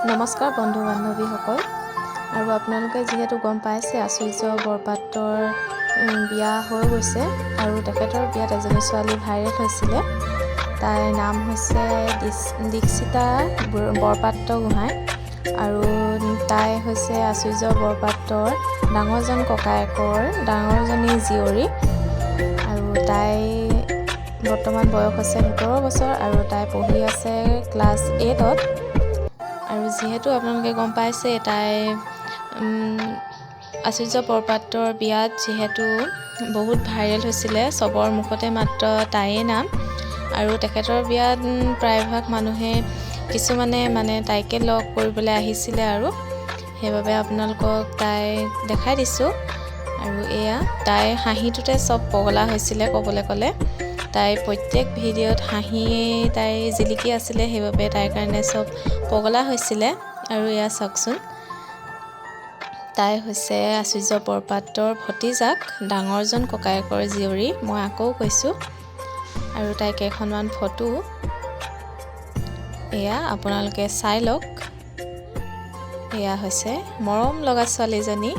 নমস্কাৰ বন্ধু বান্ধৱীসকল আৰু আপোনালোকে যিহেতু গম পাইছে আচুৰ্য বৰপাত্ৰৰ বিয়া হৈ গৈছে আৰু তেখেতৰ বিয়াত এজনী ছোৱালী ভাইৰেল হৈছিলে। তাইৰ নাম হৈছে দীক্ষিতা বৰপাত্ৰ গোহাঁই আৰু তাই হৈছে আচুৰ্য বৰপাত্ৰৰ ডাঙৰজন ককায়েকৰ ডাঙৰজনী জীয়ৰী আৰু তাই বৰ্তমান বয়স হৈছে 17 বছৰ আৰু তাই পঢ়ি আছে ক্লাছ 8ত। আৰু যিহেতু আপোনালোকে গম পাইছে তাই আচুৰ্য বৰপাত্ৰৰ বিয়াত যিহেতু বহুত ভাইৰেল হৈছিলে, চবৰ মুখতে মাত্ৰ তাইয়ে নাম আৰু তেখেতৰ বিয়াত প্ৰায়ভাগ মানুহে কিছুমানে তাইকে লগ কৰিবলৈ আহিছিলে আৰু সেইবাবে আপোনালোকক তাই দেখাই দিছোঁ। আৰু এয়া তাইৰ হাঁহিটোতে চব পগলা হৈছিলে ক'বলৈ গ'লে। তাই প্ৰত্যেক ভিডিঅ'ত হাঁহি তাই জিলিকি আছিলে, সেইবাবে তাইৰ কাৰণে চব পগলা হৈছিলে। আৰু এয়া চাওকচোন, তাই হৈছে আচুৰ্য বৰপাত্ৰৰ ভতিজাক ডাঙৰজন ককায়েকৰ জীয়ৰী। মই আকৌ কৈছোঁ। আৰু তাই কেইখনমান ফটো এয়া আপোনালোকে চাই লওক। এয়া হৈছে মৰম লগা ছোৱালীজনী,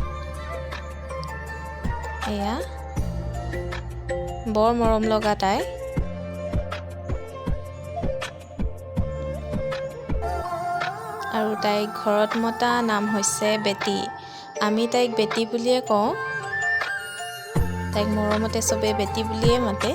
এয়া বৰ মৰম লগা তাই। আৰু তাইক ঘৰত মতা নাম হৈছে বেটী। আমি তাইক বেটী বুলিয়ে কওঁ, তাইক মৰমতে চবেই বেটী বুলিয়ে মাতে।